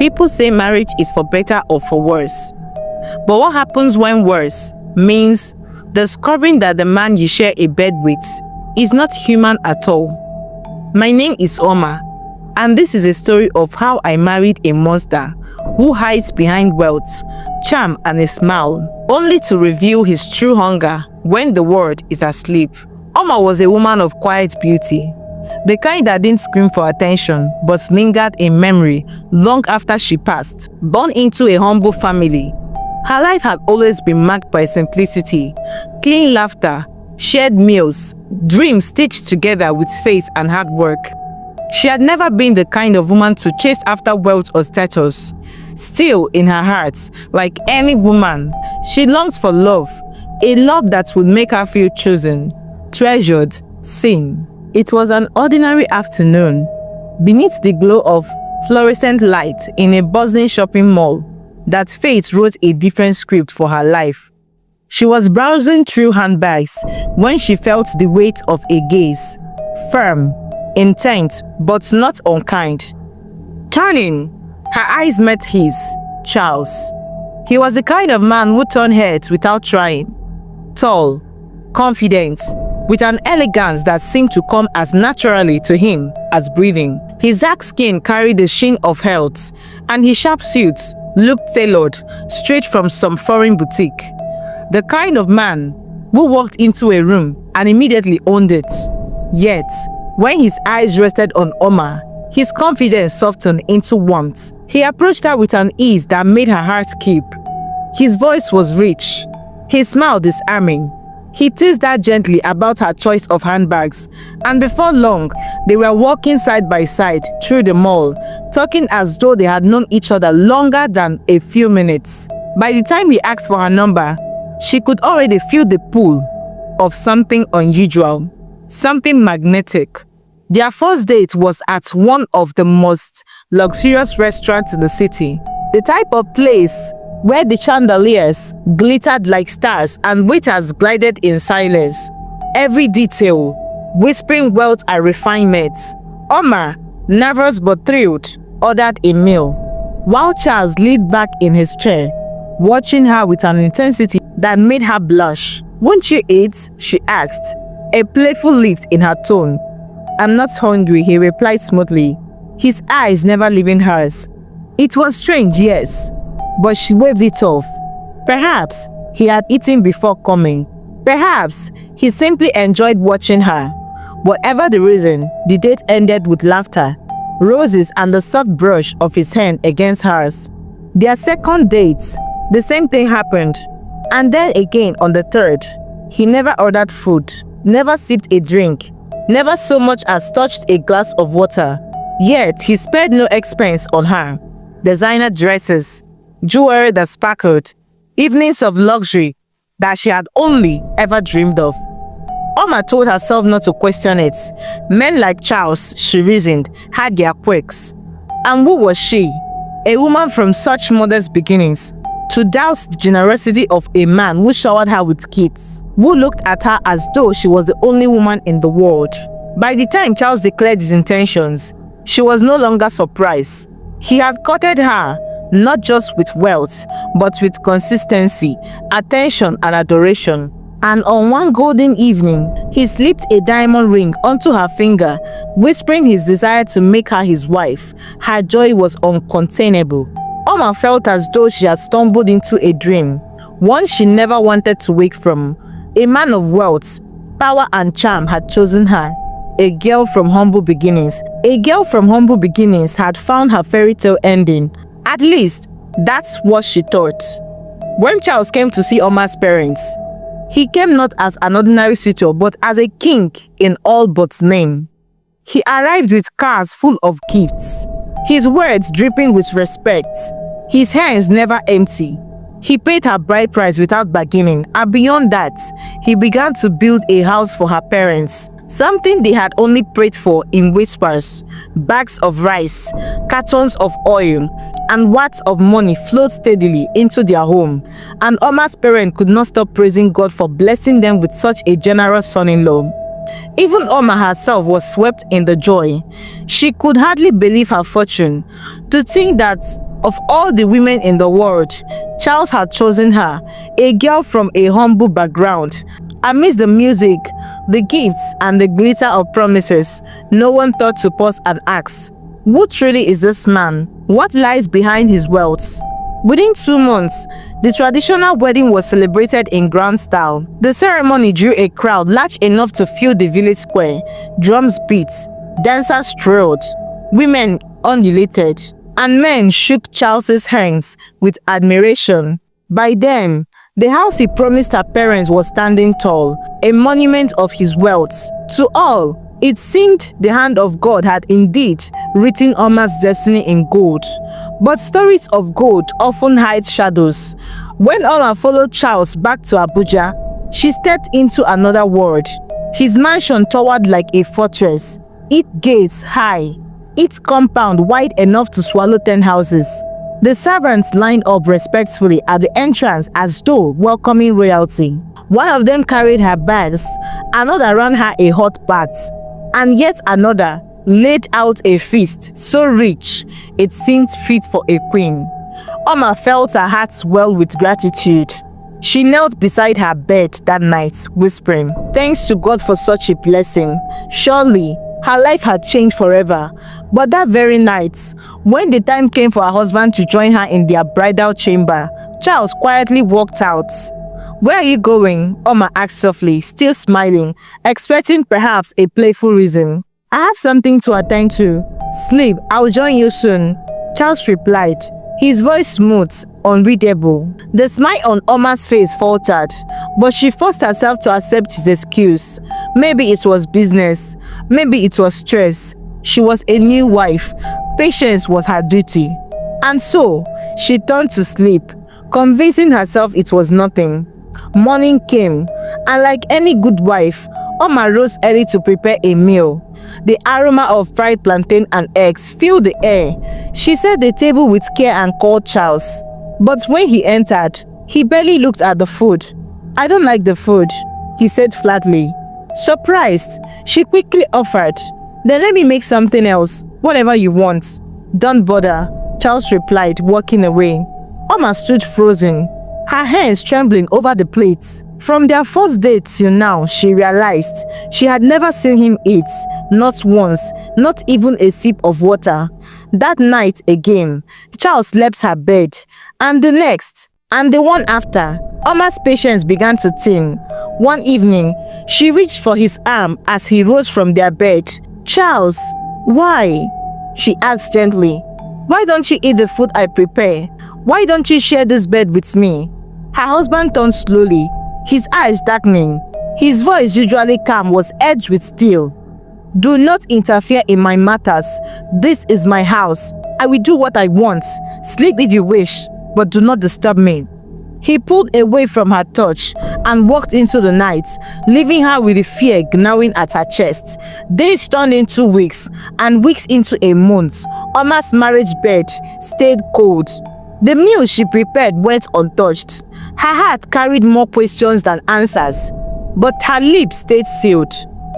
People say marriage is for better or for worse. But what happens when worse means discovering that the man you share a bed with is not human at all? My name is Oma, and this is a story of how I married a monster who hides behind wealth, charm, and a smile, only to reveal his true hunger when the world is asleep. Oma was a woman of quiet beauty, the kind that didn't scream for attention but lingered in memory long after she passed. Born into a humble family, her life had always been marked by simplicity, clean laughter, shared meals, dreams stitched together with faith and hard work. She had never been the kind of woman to chase after wealth or status. Still, in her heart, like any woman, she longs for love, a love that would make her feel chosen, treasured, seen. It was an ordinary afternoon, beneath the glow of fluorescent light in a bustling shopping mall, that fate wrote a different script for her life. She was browsing through handbags when she felt the weight of a gaze, firm, intent, but not unkind. Turning, her eyes met his, Charles. He was the kind of man who turned heads without trying. Tall, confident, with an elegance that seemed to come as naturally to him as breathing. His dark skin carried the sheen of health, and his sharp suit looked tailored straight from some foreign boutique. The kind of man who walked into a room and immediately owned it. Yet, when his eyes rested on Oma, his confidence softened into warmth. He approached her with an ease that made her heart skip. His voice was rich, his smile disarming. He teased her gently about her choice of handbags, and before long, they were walking side by side through the mall, talking as though they had known each other longer than a few minutes. By the time he asked for her number, she could already feel the pull of something unusual, something magnetic. Their first date was at one of the most luxurious restaurants in the city, the type of place where the chandeliers glittered like stars and waiters glided in silence, every detail whispering wealth and refinement. Oma, nervous but thrilled, ordered a meal, while Charles leaned back in his chair, watching her with an intensity that made her blush. "Won't you eat?" she asked, a playful lift in her tone. "I'm not hungry," he replied smoothly, his eyes never leaving hers. It was strange, yes, but she waved it off. Perhaps he had eaten before coming. Perhaps he simply enjoyed watching her. Whatever the reason, the date ended with laughter, roses, and the soft brush of his hand against hers. Their second date, the same thing happened. And then again on the third. He never ordered food, never sipped a drink, never so much as touched a glass of water. Yet he spared no expense on her. Designer dresses, jewelry that sparkled, evenings of luxury that she had only ever dreamed of. Oma told herself not to question it. Men like Charles, she reasoned, had their quirks. And who was she, a woman from such modest beginnings, to doubt the generosity of a man who showered her with gifts, who looked at her as though she was the only woman in the world? By the time Charles declared his intentions, she was no longer surprised. He had courted her, not just with wealth, but with consistency, attention, and adoration. And on one golden evening, he slipped a diamond ring onto her finger, whispering his desire to make her his wife. Her joy was uncontainable. Oma felt as though she had stumbled into a dream, one she never wanted to wake from. A man of wealth, power, and charm had chosen her. A girl from humble beginnings. A girl from humble beginnings had found her fairy tale ending. At least, that's what she thought. When Charles came to see Oma's parents, he came not as an ordinary suitor, but as a king in all but name. He arrived with cars full of gifts, his words dripping with respect, his hands never empty. He paid her bride price without bargaining, and beyond that, he began to build a house for her parents, something they had only prayed for in whispers. Bags of rice, cartons of oil, and watts of money flowed steadily into their home, and Oma's parents could not stop praising God for blessing them with such a generous son-in-law. Even Oma herself was swept in the joy. She could hardly believe her fortune. To think that of all the women in the world, Charles had chosen her, a girl from a humble background. Amidst the music, the gifts, and the glitter of promises, no one thought to pause and ask, who truly is this man? What lies behind his wealth? Within 2 months, the traditional wedding was celebrated in grand style. The ceremony drew a crowd large enough to fill the village square. Drums beat, dancers thrilled, women undulated, and men shook Charles's hands with admiration. By then, the house he promised her parents was standing tall, a monument of his wealth. To all, it seemed the hand of God had indeed written Oma's destiny in gold. But stories of gold often hide shadows. When Oma followed Charles back to Abuja, she stepped into another world. His mansion towered like a fortress, its gates high, its compound wide enough to swallow 10 houses. The servants lined up respectfully at the entrance as though welcoming royalty. One of them carried her bags, another ran her a hot bath, and yet another laid out a feast so rich it seemed fit for a queen. Oma felt her heart swell with gratitude. She knelt beside her bed that night, whispering, "Thanks to God for such a blessing. Surely her life had changed forever." But that very night, when the time came for her husband to join her in their bridal chamber, Charles quietly walked out. "Where are you going?" Oma asked softly, still smiling, expecting perhaps a playful reason. "I have something to attend to. Sleep, I'll join you soon," Charles replied, his voice smooth, unreadable. The smile on Oma's face faltered, but she forced herself to accept his excuse. Maybe it was business, maybe it was stress. She was a new wife. Patience was her duty. And so, she turned to sleep, convincing herself it was nothing. Morning came, and like any good wife, Oma rose early to prepare a meal. The aroma of fried plantain and eggs filled the air. She set the table with care and called Charles. But when he entered, he barely looked at the food. "I don't like the food," he said flatly. Surprised, she quickly offered, "Then let me make something else, whatever you want." "Don't bother," Charles replied, walking away. Oma stood frozen, her hands trembling over the plates. From their first date till now, she realized she had never seen him eat, not once, not even a sip of water. That night again, Charles left her bed, and the next, and the one after, Oma's patience began to thin. One evening, she reached for his arm as he rose from their bed. "Charles, why?" she asked gently. "Why don't you eat the food I prepare? Why don't you share this bed with me?" Her husband turned slowly, his eyes darkening. His voice, usually calm, was edged with steel. "Do not interfere in my matters. This is my house. I will do what I want. Sleep if you wish, but do not disturb me." He pulled away from her touch and walked into the night, leaving her with the fear gnawing at her chest. Days turned into weeks, and weeks into a month. Oma's marriage bed stayed cold. The meal she prepared went untouched. Her heart carried more questions than answers, but her lips stayed sealed.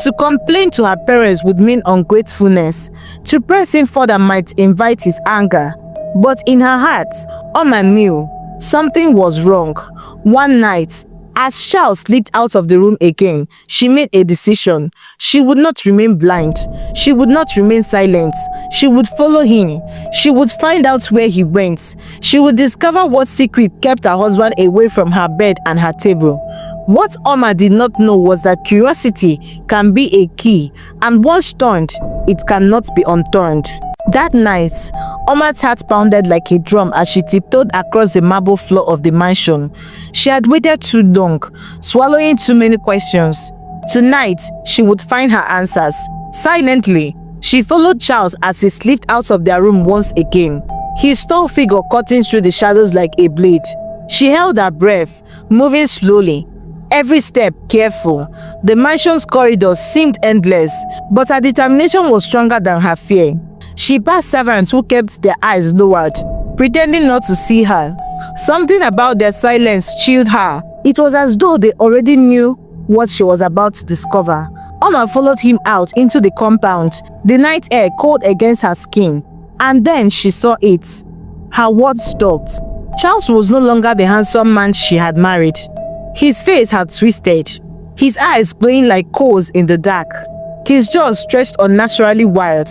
To complain to her parents would mean ungratefulness. To press him further might invite his anger. But in her heart, Oma knew something was wrong. One night, as Charles slipped out of the room again, she made a decision. She would not remain blind. She would not remain silent. She would follow him. She would find out where he went. She would discover what secret kept her husband away from her bed and her table. What Oma did not know was that curiosity can be a key, and once turned, it cannot be unturned. That night, Oma's heart pounded like a drum as she tiptoed across the marble floor of the mansion. She had waited too long, swallowing too many questions. Tonight, she would find her answers. Silently, she followed Charles as he slipped out of their room once again, his tall figure cutting through the shadows like a blade. She held her breath, moving slowly, every step careful. The mansion's corridors seemed endless, but her determination was stronger than her fear. She passed servants who kept their eyes lowered, pretending not to see her. Something about their silence chilled her. It was as though they already knew what she was about to discover. Oma followed him out into the compound, the night air cold against her skin. And then she saw it. Her world stopped. Charles was no longer the handsome man she had married. His face had twisted, his eyes glowing like coals in the dark. His jaws stretched unnaturally wide,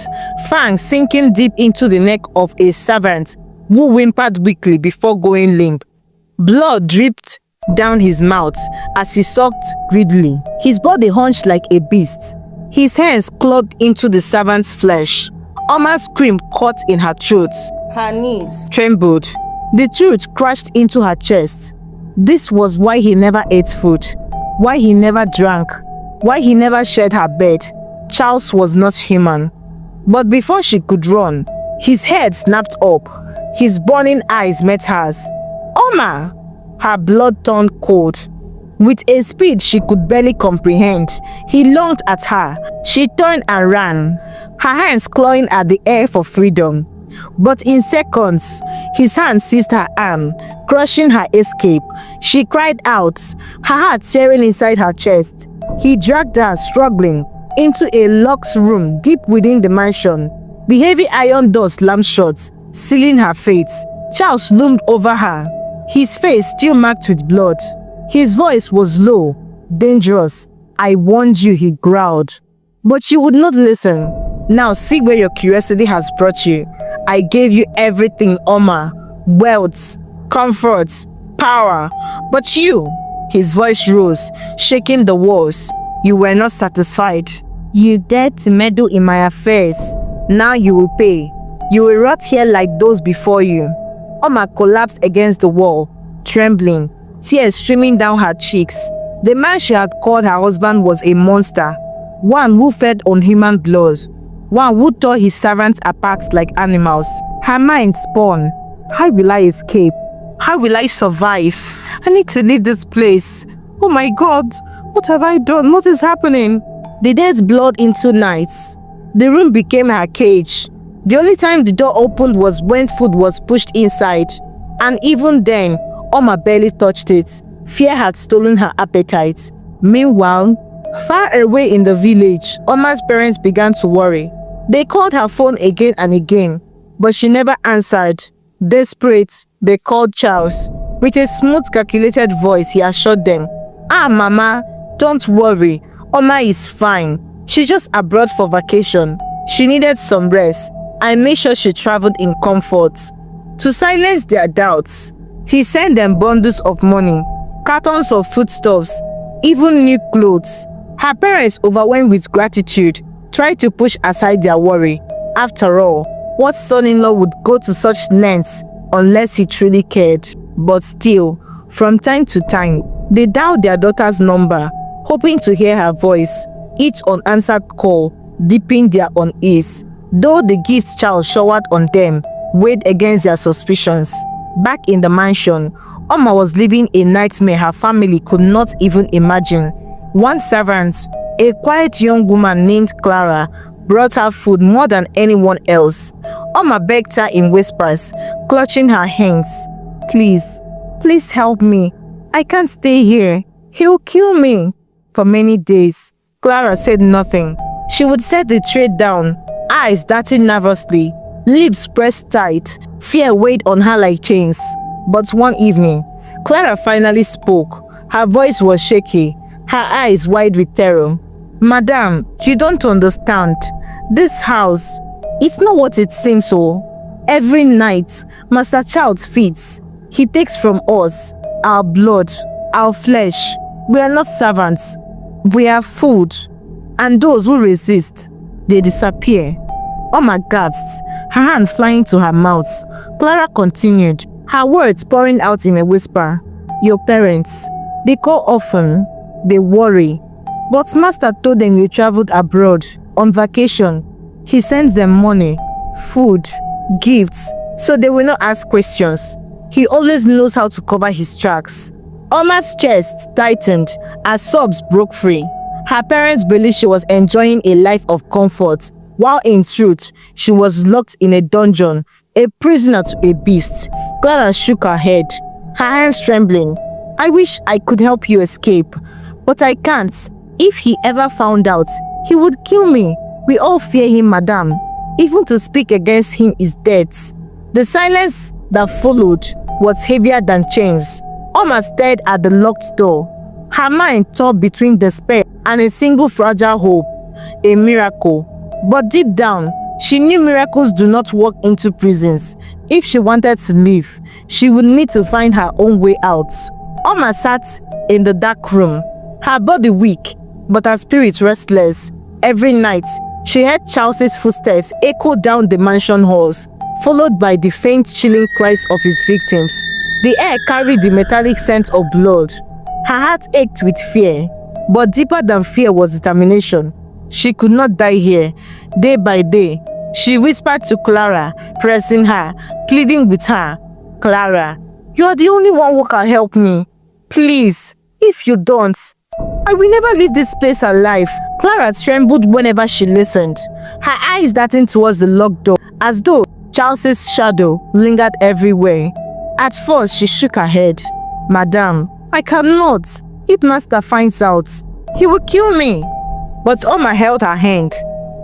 fangs sinking deep into the neck of a servant who whimpered weakly before going limp. Blood dripped down his mouth as he sucked greedily, his body hunched like a beast. His hands clawed into the servant's flesh. Oma's scream caught in her throat. Her knees trembled. The truth crashed into her chest. This was why he never ate food, why he never drank, why he never shared her bed. Charles was not human. But before she could run, his head snapped up. His burning eyes met hers. Oma! Her blood turned cold. With a speed she could barely comprehend, he lunged at her. She turned and ran, her hands clawing at the air for freedom. But in seconds, his hand seized her arm, crushing her escape. She cried out, her heart tearing inside her chest. He dragged her, struggling, into a locked room deep within the mansion. The heavy iron door slammed shut, sealing her fate. Charles loomed over her, his face still marked with blood. His voice was low, dangerous. I warned you, he growled. But you would not listen. Now see where your curiosity has brought you. I gave you everything, Oma. Wealth, comfort, power. But you, his voice rose, shaking the walls. You were not satisfied. You dared to meddle in my affairs. Now you will pay. You will rot here like those before you. Oma collapsed against the wall, trembling, tears streaming down her cheeks. The man she had called her husband was a monster, one who fed on human blood, one who tore his servants apart like animals. Her mind spun. How will I escape? How will I survive? I need to leave this place. Oh my God, what have I done? What is happening? The days blurred into nights. The room became her cage. The only time the door opened was when food was pushed inside. And even then, Oma barely touched it. Fear had stolen her appetite. Meanwhile, far away in the village, Oma's parents began to worry. They called her phone again and again, but she never answered. Desperate, they called Charles. With a smooth, calculated voice, he assured them, Mama, don't worry. Oma is fine. She's just abroad for vacation. She needed some rest. I made sure she traveled in comfort. To silence their doubts, he sent them bundles of money, cartons of foodstuffs, even new clothes. Her parents, overwhelmed with gratitude, tried to push aside their worry. After all, what son-in-law would go to such lengths unless he truly cared? But still, from time to time, they dialed their daughter's number, hoping to hear her voice. Each unanswered call deepened their unease, though the gifts Charles showered on them weighed against their suspicions. Back in the mansion, Oma was living a nightmare her family could not even imagine. One servant, a quiet young woman named Clara, brought her food more than anyone else. Oma begged her in whispers, clutching her hands. Please, please help me. I can't stay here. He'll kill me. For many days, Clara said nothing. She would set the tray down, eyes darting nervously, lips pressed tight. Fear weighed on her like chains. But one evening, Clara finally spoke. Her voice was shaky, her eyes wide with terror. Madam, you don't understand. This house, it's not what it seems so. Every night, Master Charles feeds. He takes from us our blood, our flesh. We are not servants. We are food. And those who resist, they disappear. Oma gasped, her hand flying to her mouth. Clara continued, her words pouring out in a whisper. Your parents, they call often, they worry. But Master told them you traveled abroad, on vacation. He sends them money, food, gifts, so they will not ask questions. He always knows how to cover his tracks. Oma's chest tightened as sobs broke free. Her parents believed she was enjoying a life of comfort, while in truth, she was locked in a dungeon, a prisoner to a beast. Clara shook her head, her hands trembling. I wish I could help you escape, but I can't. If he ever found out, he would kill me. We all fear him, madam. Even to speak against him is death." The silence that followed was heavier than chains. Oma stared at the locked door, her mind torn between despair and a single fragile hope, a miracle. But deep down, she knew miracles do not walk into prisons. If she wanted to live, she would need to find her own way out. Oma sat in the dark room, her body weak, but her spirit restless. Every night, she heard Charles's footsteps echo down the mansion halls, followed by the faint, chilling cries of his victims. The air carried the metallic scent of blood. Her heart ached with fear, but deeper than fear was determination. She could not die here. Day by day, she whispered to Clara, pressing her, pleading with her. "Clara, you are the only one who can help me. Please, if you don't, I will never leave this place alive." Clara trembled whenever she listened, her eyes darting towards the locked door, as though Charles's shadow lingered everywhere. At first, she shook her head. "Madam, I cannot. If Master finds out, he will kill me." But Oma held her hand,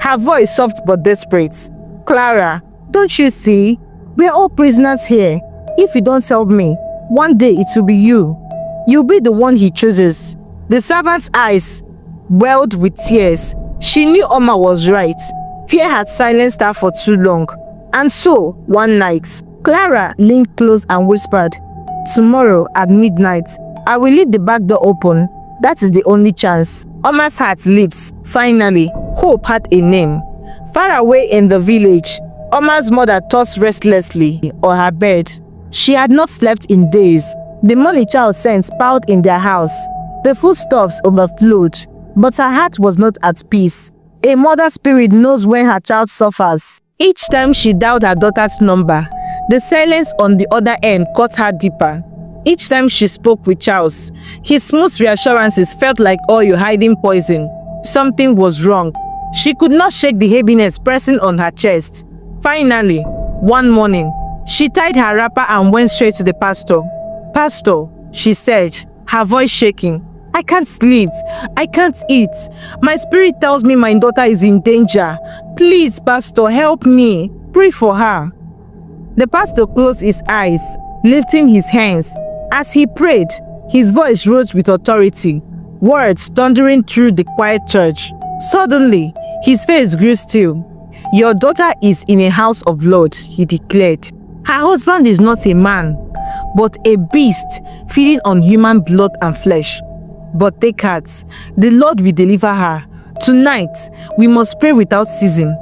her voice soft but desperate. "Clara, don't you see? We are all prisoners here. If you don't help me, one day it will be you. You'll be the one he chooses." The servant's eyes welled with tears. She knew Oma was right. Fear had silenced her for too long. And so, one night, Clara leaned close and whispered, "Tomorrow at midnight, I will leave the back door open. That is the only chance." Oma's heart leaps. Finally, hope had a name. Far away in the village, Oma's mother tossed restlessly on her bed. She had not slept in days. The money child scents piled in their house. The foodstuffs overflowed, but her heart was not at peace. A mother's spirit knows when her child suffers. Each time she dialed her daughter's number, the silence on the other end cut her deeper. Each time she spoke with Charles, his smooth reassurances felt like oil hiding poison. Something was wrong. She could not shake the heaviness pressing on her chest. Finally, one morning, she tied her wrapper and went straight to the pastor. "Pastor," she said, her voice shaking, "I can't sleep. I can't eat. My spirit tells me my daughter is in danger. Please, Pastor, help me. Pray for her." The pastor closed his eyes, lifting his hands. As he prayed, his voice rose with authority, words thundering through the quiet church. Suddenly, his face grew still. "Your daughter is in a house of blood," he declared. "Her husband is not a man, but a beast feeding on human blood and flesh. But take heart, the Lord will deliver her. Tonight, we must pray without ceasing."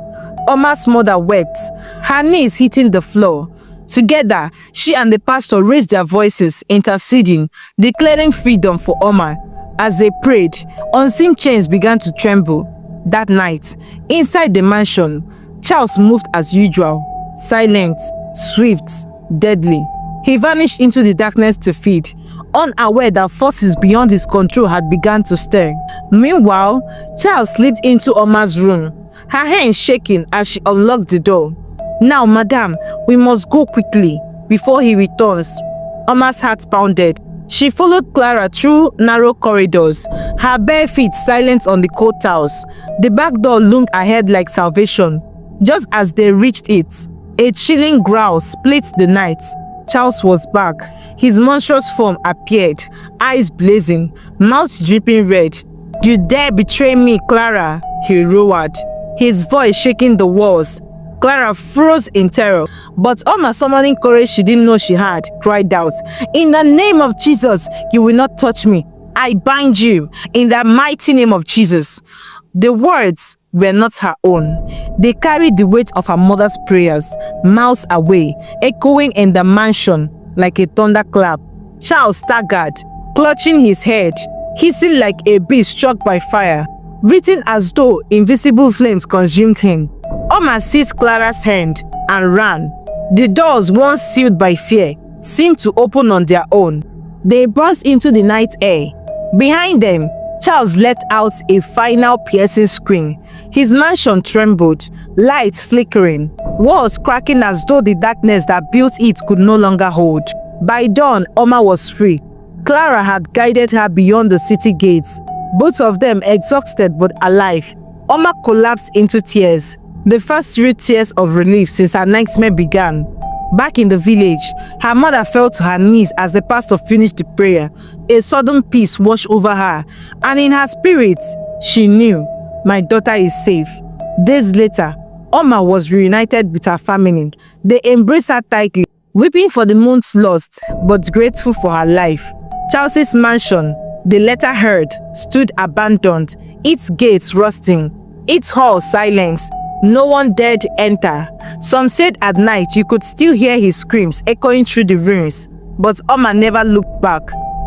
Oma's mother wept, her knees hitting the floor. Together, she and the pastor raised their voices, interceding, declaring freedom for Oma. As they prayed, unseen chains began to tremble. That night, inside the mansion, Charles moved as usual, silent, swift, deadly. He vanished into the darkness to feed, unaware that forces beyond his control had begun to stir. Meanwhile, Charles slipped into Oma's room, her hands shaking as she unlocked the door. "Now, madam, we must go quickly before he returns." Oma's heart pounded. She followed Clara through narrow corridors, her bare feet silent on the cold tiles. The back door loomed ahead like salvation. Just as they reached it, a chilling growl split the night. Charles was back. His monstrous form appeared, eyes blazing, mouth dripping red. "You dare betray me, Clara," he roared, his voice shaking the walls. Clara froze in terror, but Oma, summoning courage she didn't know she had, cried out, "In the name of Jesus, you will not touch me. I bind you in the mighty name of Jesus." The words were not her own. They carried the weight of her mother's prayers, miles away, echoing in the mansion like a thunderclap. Charles staggered, clutching his head, hissing like a beast struck by fire, breathing as though invisible flames consumed him. Oma seized Clara's hand and ran. The doors, once sealed by fear, seemed to open on their own. They burst into the night air. Behind them, Charles let out a final piercing scream. His mansion trembled, lights flickering, walls cracking as though the darkness that built it could no longer hold. By dawn, Oma was free. Clara had guided her beyond the city gates. both of them exhausted but alive. Oma collapsed into tears, the first real tears of relief since her nightmare began. Back in the village, her mother fell to her knees as the pastor finished the prayer. A sudden peace washed over her, and in her spirit, she knew, my daughter is safe. Days later, Oma was reunited with her family. They embraced her tightly, weeping for the months lost, but grateful for her life. Chelsea's mansion, the later heard, stood abandoned, its gates rusting, its halls silent. No one dared enter. Some said at night you could still hear his screams echoing through the ruins. But Oma never looked back.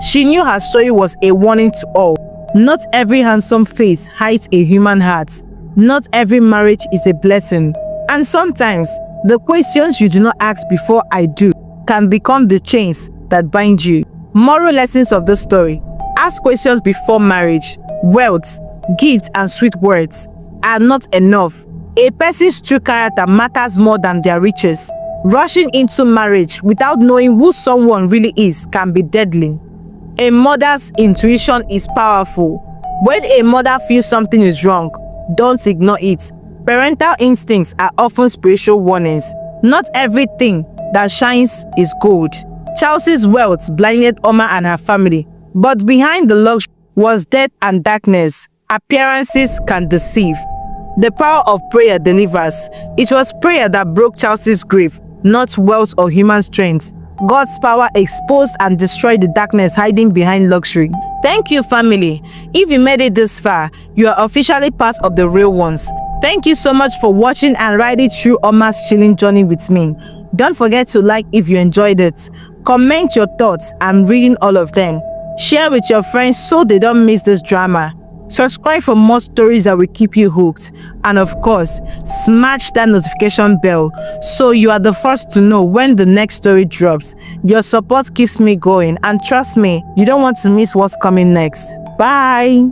She knew her story was a warning to all. Not every handsome face hides a human heart. Not every marriage is a blessing. And sometimes, the questions you do not ask before I do can become the chains that bind you. Moral lessons of the story. Ask questions before marriage. Wealth, gifts, and sweet words are not enough. A person's true character matters more than their riches. Rushing into marriage without knowing who someone really is can be deadly. A mother's intuition is powerful. When a mother feels something is wrong, don't ignore it. Parental instincts are often spiritual warnings. Not everything that shines is gold. Chelsea's wealth blinded Oma and her family, but behind the luxury was death and darkness. Appearances can deceive. The power of prayer delivers. It was prayer that broke Chelsea's grave, not wealth or human strength. God's power exposed and destroyed the darkness hiding behind luxury. Thank you, family. If you made it this far, you are officially part of the real ones. Thank you so much for watching and riding through Oma's chilling journey with me. Don't forget to like if you enjoyed it. Comment your thoughts. I'm reading all of them. Share with your friends so they don't miss this drama. Subscribe for more stories that will keep you hooked. And of course, smash that notification bell so you are the first to know when the next story drops. Your support keeps me going, and trust me, you don't want to miss what's coming next. Bye!